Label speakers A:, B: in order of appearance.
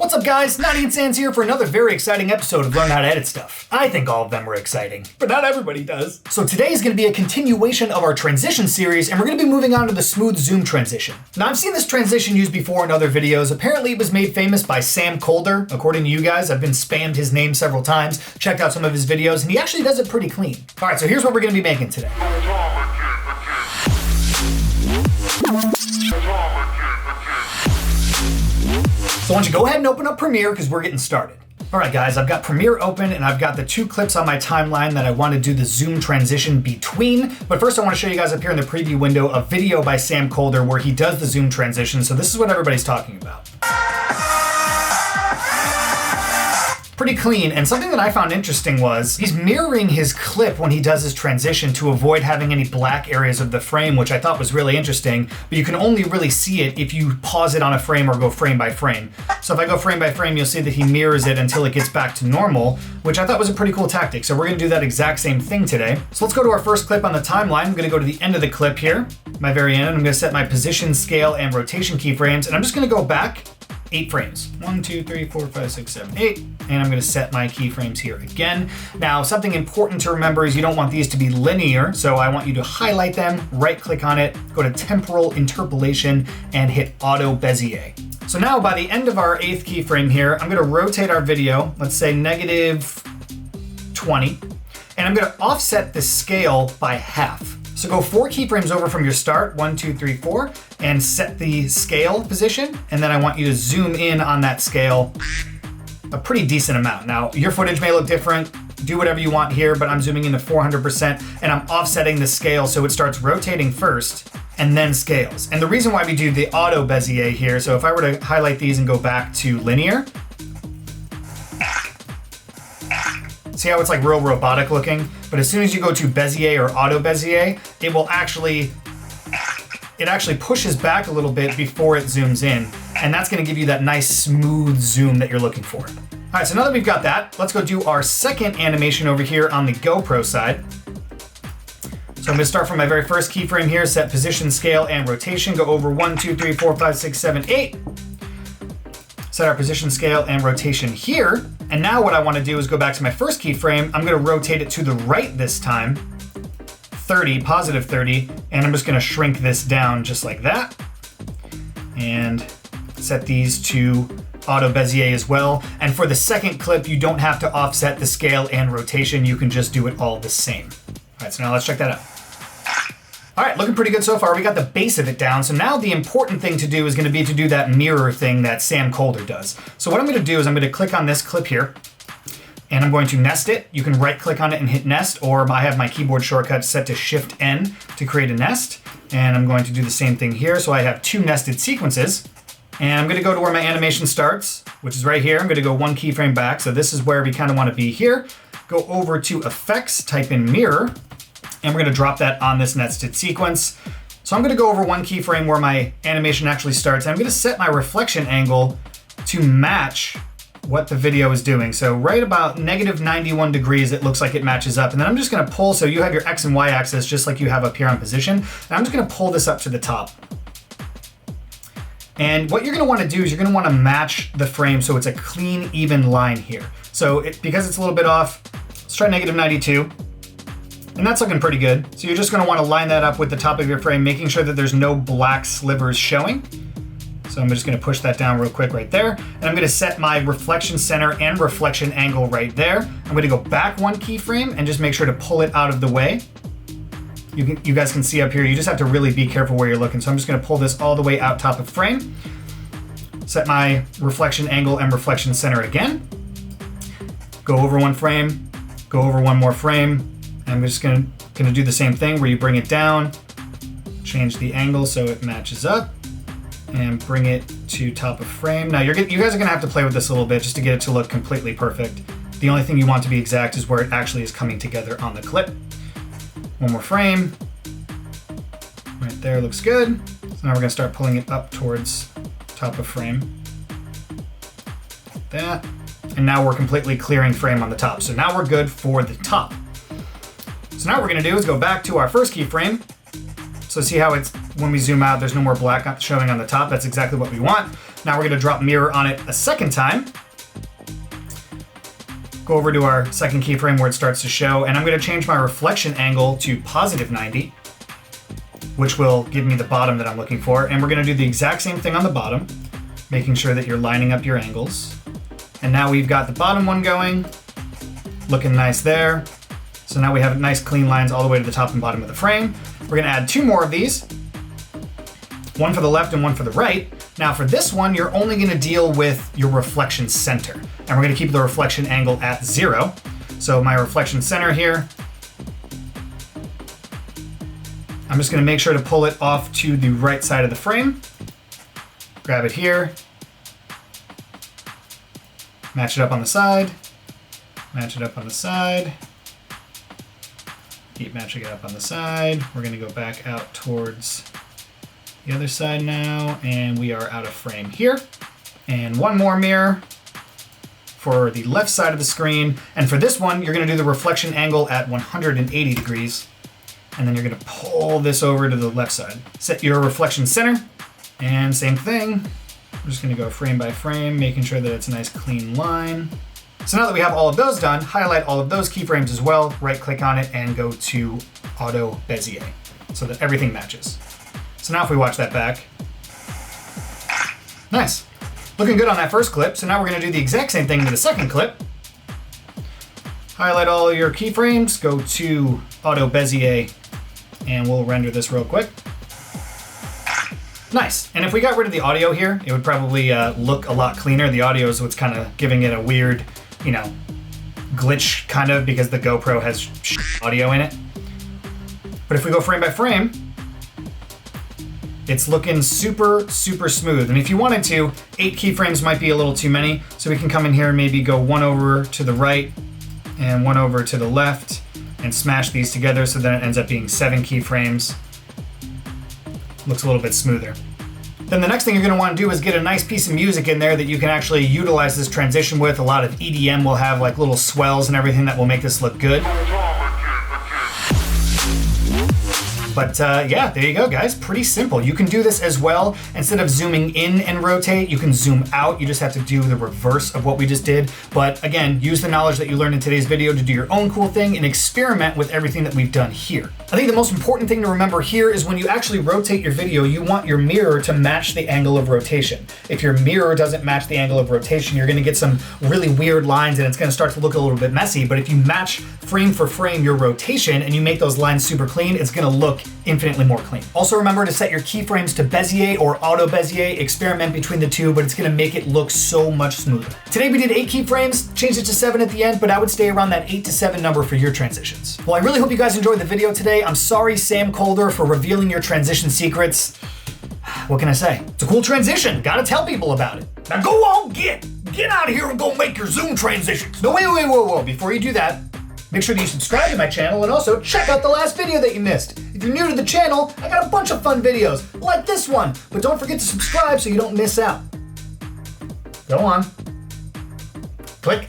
A: What's up guys, Naughty and Sans here for another very exciting episode of Learn How to Edit Stuff. I think all of them were exciting, but not everybody does. So today is going to be a continuation of our transition series, and we're going to be moving on to the smooth zoom transition. Now I've seen this transition used before in other videos. Apparently it was made famous by Sam Kolder. According to you guys, I've been spammed his name several times, checked out some of his videos, and he actually does it pretty clean. All right, so here's what we're going to be making today. So why don't you go ahead and open up Premiere because we're getting started. All right guys, I've got Premiere open and I've got the two clips on my timeline that I want to do the zoom transition between. But first I want to show you guys up here in the preview window a video by Sam Kolder where he does the zoom transition. So this is what everybody's talking about. Pretty clean, and something that I found interesting was he's mirroring his clip when he does his transition to avoid having any black areas of the frame, which I thought was really interesting, but you can only really see it if you pause it on a frame or go frame by frame. So if I go frame by frame, you'll see that he mirrors it until it gets back to normal, which I thought was a pretty cool tactic. So we're gonna do that exact same thing today. So let's go to our first clip on the timeline. I'm gonna go to the end of the clip here, my very end, and I'm gonna set my position, scale, and rotation keyframes, and I'm just gonna go back 8 frames. 1, 2, 3, 4, 5, 6, 7, 8. And I'm gonna set my keyframes here again. Now, something important to remember is you don't want these to be linear, so I want you to highlight them, right click on it, go to temporal interpolation, and hit auto Bezier. So now by the end of our 8th keyframe here, I'm gonna rotate our video, let's say -20, and I'm gonna offset the scale by half. So go 4 keyframes over from your start, 1, 2, 3, 4, and set the scale position. And then I want you to zoom in on that scale a pretty decent amount. Now, your footage may look different. Do whatever you want here, but I'm zooming into 400% and I'm offsetting the scale so it starts rotating first and then scales. And the reason why we do the auto Bezier here, so if I were to highlight these and go back to linear, see how it's like real robotic looking? But as soon as you go to Bezier or auto Bezier, it actually pushes back a little bit before it zooms in. And that's gonna give you that nice smooth zoom that you're looking for. All right, so now that we've got that, let's go do our second animation over here on the GoPro side. So I'm gonna start from my very first keyframe here, set position, scale, and rotation, go over 1, 2, 3, 4, 5, 6, 7, 8. Set our position, scale, and rotation here. And now what I want to do is go back to my first keyframe. I'm going to rotate it to the right this time, 30, positive 30, and I'm just going to shrink this down just like that. And set these to auto Bezier as well. And for the second clip, you don't have to offset the scale and rotation. You can just do it all the same. All right, so now let's check that out. All right, looking pretty good so far. We got the base of it down. So now the important thing to do is gonna be to do that mirror thing that Sam Kolder does. So what I'm gonna do is I'm gonna click on this clip here and I'm going to nest it. You can right click on it and hit nest, or I have my keyboard shortcut set to Shift N to create a nest. And I'm going to do the same thing here. So I have 2 nested sequences. And I'm gonna go to where my animation starts, which is right here. I'm gonna go 1 keyframe back. So this is where we kind of wanna be here. Go over to Effects, type in Mirror, and we're gonna drop that on this nested sequence. So I'm gonna go over 1 keyframe where my animation actually starts. I'm gonna set my reflection angle to match what the video is doing. So right about -91 degrees, it looks like it matches up. And then I'm just gonna pull, so you have your X and Y axis just like you have up here on position. And I'm just gonna pull this up to the top. And what you're gonna wanna do is you're gonna wanna match the frame so it's a clean, even line here. So because it's a little bit off, let's try -92. And that's looking pretty good. So you're just gonna wanna line that up with the top of your frame, making sure that there's no black slivers showing. So I'm just gonna push that down real quick right there. And I'm gonna set my reflection center and reflection angle right there. I'm gonna go back 1 keyframe and just make sure to pull it out of the way. You guys can see up here, you just have to really be careful where you're looking. So I'm just gonna pull this all the way out top of frame. Set my reflection angle and reflection center again. Go over 1 frame, go over 1 more frame. I'm just gonna do the same thing where you bring it down, change the angle so it matches up, and bring it to top of frame. Now you guys are gonna have to play with this a little bit just to get it to look completely perfect. The only thing you want to be exact is where it actually is coming together on the clip. 1 more frame. Right there, looks good. So now we're gonna start pulling it up towards top of frame. Like that. And now we're completely clearing frame on the top. So now we're good for the top. So now what we're gonna do is go back to our first keyframe. So see how it's, when we zoom out, there's no more black showing on the top. That's exactly what we want. Now we're gonna drop mirror on it a second time. Go over to our second keyframe where it starts to show, and I'm gonna change my reflection angle to positive 90, which will give me the bottom that I'm looking for. And we're gonna do the exact same thing on the bottom, making sure that you're lining up your angles. And now we've got the bottom one going, looking nice there. So now we have nice clean lines all the way to the top and bottom of the frame. We're gonna add 2 more of these, one for the left and one for the right. Now for this one, you're only gonna deal with your reflection center. And we're gonna keep the reflection angle at 0. So my reflection center here, I'm just gonna make sure to pull it off to the right side of the frame. Grab it here, match it up on the side, match it up on the side, keep matching it up on the side. We're gonna go back out towards the other side now, and we are out of frame here. And one more mirror for the left side of the screen. And for this one, you're gonna do the reflection angle at 180 degrees. And then you're gonna pull this over to the left side. Set your reflection center, and same thing. We're just gonna go frame by frame, making sure that it's a nice clean line. So now that we have all of those done, highlight all of those keyframes as well, right click on it and go to Auto Bezier so that everything matches. So now if we watch that back, nice. Looking good on that first clip. So now we're gonna do the exact same thing to the second clip. Highlight all your keyframes, go to Auto Bezier, and we'll render this real quick. Nice. And if we got rid of the audio here, it would probably look a lot cleaner. The audio is what's kind of giving it a weird, glitch kind of, because the GoPro has audio in it. But if we go frame by frame, it's looking super, super smooth. And if you wanted to, 8 keyframes might be a little too many. So we can come in here and maybe go 1 over to the right and 1 over to the left and smash these together so that it ends up being 7 keyframes. Looks a little bit smoother. Then the next thing you're gonna wanna do is get a nice piece of music in there that you can actually utilize this transition with. A lot of EDM will have like little swells and everything that will make this look good. But yeah, there you go, guys. Pretty simple. You can do this as well. Instead of zooming in and rotate, you can zoom out. You just have to do the reverse of what we just did. But again, use the knowledge that you learned in today's video to do your own cool thing and experiment with everything that we've done here. I think the most important thing to remember here is when you actually rotate your video, you want your mirror to match the angle of rotation. If your mirror doesn't match the angle of rotation, you're gonna get some really weird lines and it's gonna start to look a little bit messy. But if you match frame for frame your rotation and you make those lines super clean, it's gonna look infinitely more clean. Also remember to set your keyframes to Bezier or Auto Bezier. Experiment between the two, but it's gonna make it look so much smoother. Today we did 8 keyframes, changed it to 7 at the end, but I would stay around that 8 to 7 number for your transitions. Well, I really hope you guys enjoyed the video today. I'm sorry, Sam Calder, for revealing your transition secrets. What can I say? It's a cool transition. Gotta tell people about it. Now go on, get out of here and go make your Zoom transitions. No, wait, whoa. Before you do that, make sure that you subscribe to my channel and also check out the last video that you missed. If you're new to the channel, I got a bunch of fun videos like this one, but don't forget to subscribe so you don't miss out. Go on. Click.